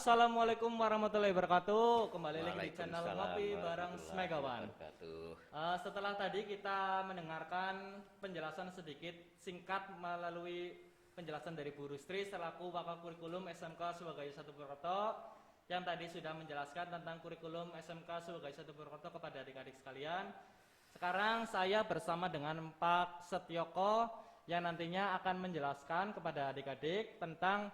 Assalamualaikum warahmatullahi wabarakatuh. Kembali lagi di channel Ngopi bareng Smegawan. Setelah tadi kita mendengarkan penjelasan sedikit singkat melalui penjelasan dari Bu Rustri selaku Wakil Kurikulum SMK Subagaya 1 Purwokerto yang tadi sudah menjelaskan tentang kurikulum SMK Subagaya 1 Purwokerto kepada adik-adik sekalian. Sekarang saya bersama dengan Pak Setyoko yang nantinya akan menjelaskan kepada adik-adik tentang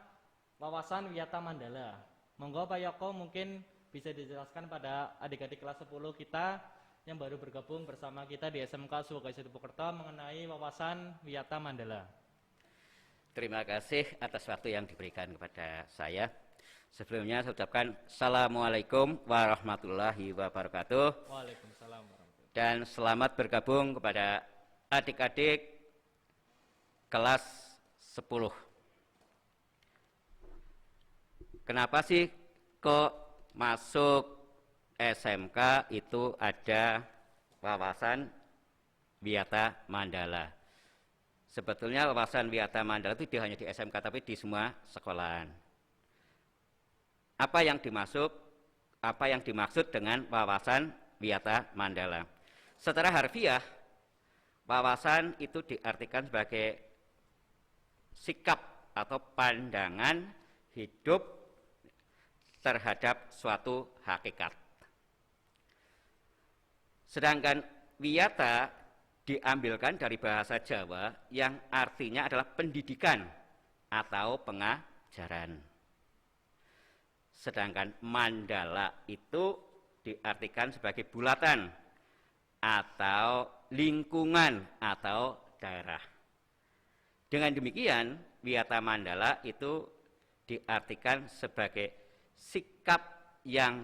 wawasan Wiyata Mandala. Monggo Pak Yoko mungkin bisa dijelaskan pada adik-adik kelas 10 kita yang baru bergabung bersama kita di SMK Subagaya 1 Purwokerto mengenai wawasan Wiyata Mandala. Terima kasih atas waktu yang diberikan kepada saya. Sebelumnya saya ucapkan Assalamualaikum warahmatullahi wabarakatuh. Waalaikumsalam warahmatullahi wabarakatuh. Dan selamat bergabung kepada adik-adik kelas 10. Kenapa sih kok masuk SMK itu ada wawasan Wiyata Mandala? Sebetulnya wawasan Wiyata Mandala itu tidak hanya di SMK tapi di semua sekolahan. Apa yang dimaksud dengan wawasan Wiyata Mandala? Secara harfiah, wawasan itu diartikan sebagai sikap atau pandangan hidup terhadap suatu hakikat. Sedangkan wiyata diambilkan dari bahasa Jawa yang artinya adalah pendidikan atau pengajaran. Sedangkan mandala itu diartikan sebagai bulatan atau lingkungan atau daerah. Dengan demikian, wiyata mandala itu diartikan sebagai sikap yang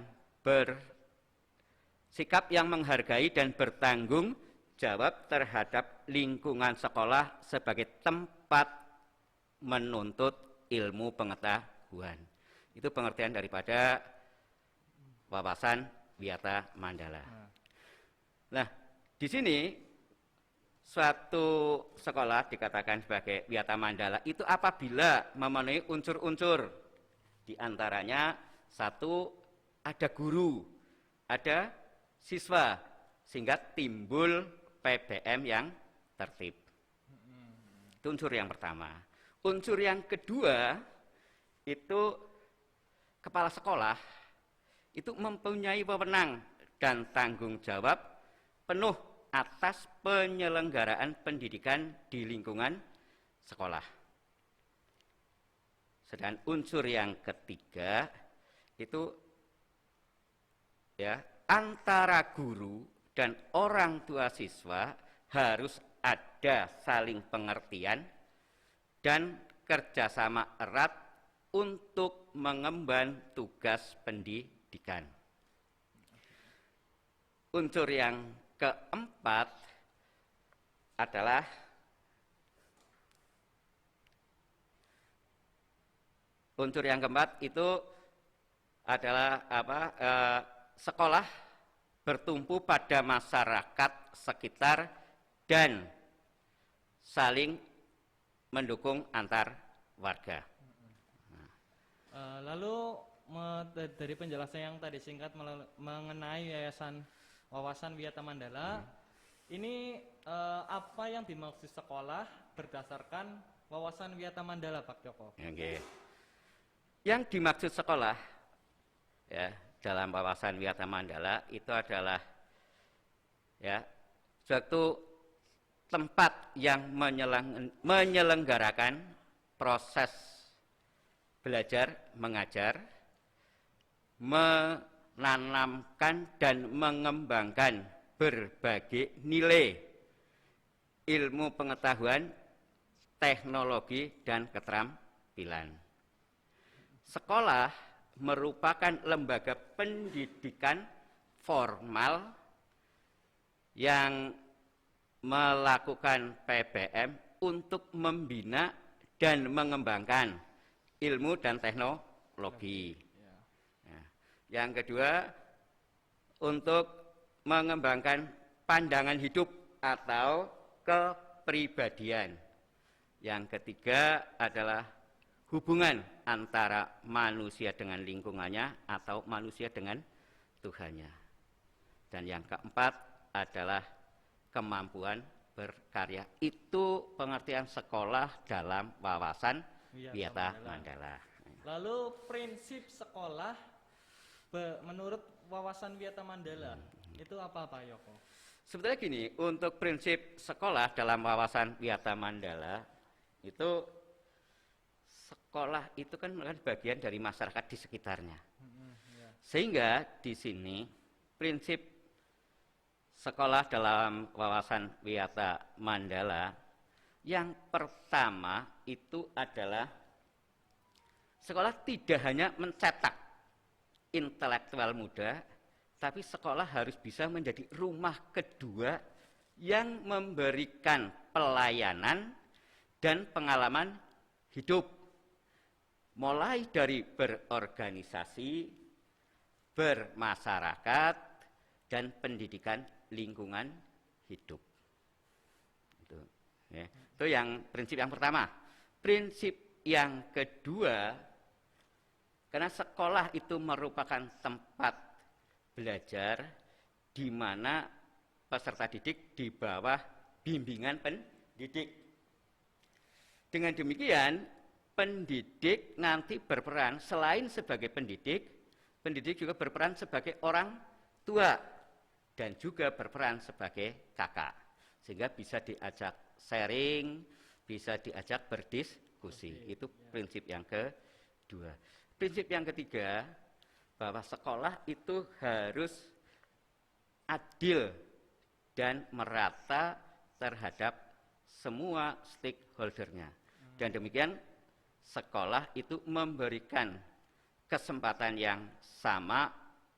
menghargai dan bertanggung jawab terhadap lingkungan sekolah sebagai tempat menuntut ilmu pengetahuan. Itu pengertian daripada wawasan Wiyata Mandala. Nah, di sini suatu sekolah dikatakan sebagai Wiyata Mandala itu apabila memenuhi unsur-unsur. Di antaranya satu, ada guru, ada siswa, sehingga timbul PBM yang tertib. Itu unsur yang pertama. Unsur yang kedua, itu kepala sekolah itu mempunyai wewenang dan tanggung jawab penuh atas penyelenggaraan pendidikan di lingkungan sekolah. Sedangkan unsur yang ketiga itu antara guru dan orang tua siswa harus ada saling pengertian dan kerjasama erat untuk mengemban tugas pendidikan. Unsur yang keempat adalah sekolah bertumpu pada masyarakat sekitar dan saling mendukung antar warga. Lalu dari penjelasan yang tadi singkat mengenai yayasan wawasan Wiyata Mandala, ini apa yang dimaksud sekolah berdasarkan wawasan Wiyata Mandala, Pak Joko? Okay. Yang dimaksud sekolah dalam wawasan Wiyata Mandala itu adalah suatu tempat yang menyelenggarakan proses belajar mengajar, menanamkan dan mengembangkan berbagai nilai ilmu pengetahuan, teknologi dan keterampilan. Sekolah merupakan lembaga pendidikan formal yang melakukan PBM untuk membina dan mengembangkan ilmu dan teknologi. Yang kedua, untuk mengembangkan pandangan hidup atau kepribadian. Yang ketiga adalah hubungan antara manusia dengan lingkungannya atau manusia dengan Tuhannya. Dan yang keempat adalah kemampuan berkarya. Itu pengertian sekolah dalam wawasan Wiyata Mandala. Lalu prinsip sekolah menurut wawasan Wiyata Mandala itu apa Pak Yoko? Sebetulnya gini, untuk prinsip sekolah dalam wawasan Wiyata Mandala itu sekolah itu kan merupakan bagian dari masyarakat di sekitarnya. Sehingga di sini prinsip sekolah dalam wawasan Wiyata Mandala yang pertama itu adalah sekolah tidak hanya mencetak intelektual muda, tapi sekolah harus bisa menjadi rumah kedua yang memberikan pelayanan dan pengalaman hidup. Mulai dari berorganisasi, bermasyarakat, dan pendidikan lingkungan hidup. Itu, ya. Itu yang prinsip yang pertama. Prinsip yang kedua, karena sekolah itu merupakan tempat belajar di mana peserta didik di bawah bimbingan pendidik. Dengan demikian, pendidik nanti berperan selain sebagai pendidik, pendidik juga berperan sebagai orang tua dan juga berperan sebagai kakak. Sehingga bisa diajak sharing, bisa diajak berdiskusi. Itu prinsip yang kedua. Prinsip yang ketiga, bahwa sekolah itu harus adil dan merata terhadap semua stakeholdernya. Dan demikian sekolah itu memberikan kesempatan yang sama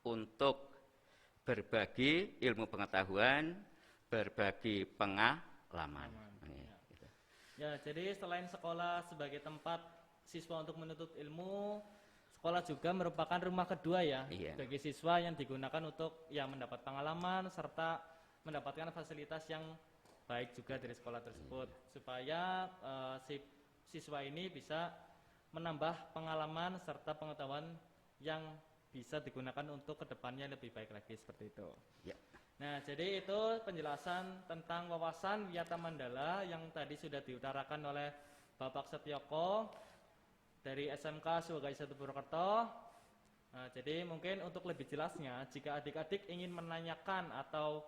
untuk berbagi ilmu pengetahuan, berbagi pengalaman. Ya, jadi selain sekolah sebagai tempat siswa untuk menuntut ilmu, sekolah juga merupakan rumah kedua ya bagi siswa yang digunakan untuk mendapat pengalaman serta mendapatkan fasilitas yang baik juga dari sekolah tersebut supaya si siswa ini bisa menambah pengalaman serta pengetahuan yang bisa digunakan untuk kedepannya lebih baik lagi seperti itu. Ya. Nah, jadi itu penjelasan tentang wawasan Wiyata Mandala yang tadi sudah diutarakan oleh Bapak Setyoko dari SMK Sukajaya 1 Purwokerto. Nah, jadi mungkin untuk lebih jelasnya, jika adik-adik ingin menanyakan atau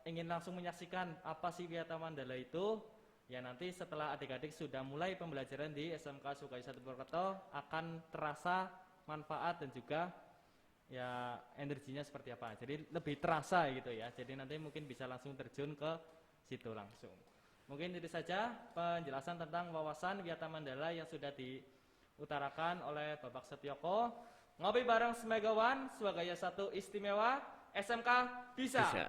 ingin langsung menyaksikan apa sih Wiyata Mandala itu, ya nanti setelah adik-adik sudah mulai pembelajaran di SMK Sukajaya 1 Purwokerto akan terasa manfaat dan juga ya energinya seperti apa. Jadi lebih terasa gitu ya. Jadi nanti mungkin bisa langsung terjun ke situ langsung. Mungkin itu saja penjelasan tentang wawasan Wiyata Mandala yang sudah diutarakan oleh Bapak Setyoko. Ngopi bareng Semegawan, Sukajaya 1 istimewa, SMK bisa.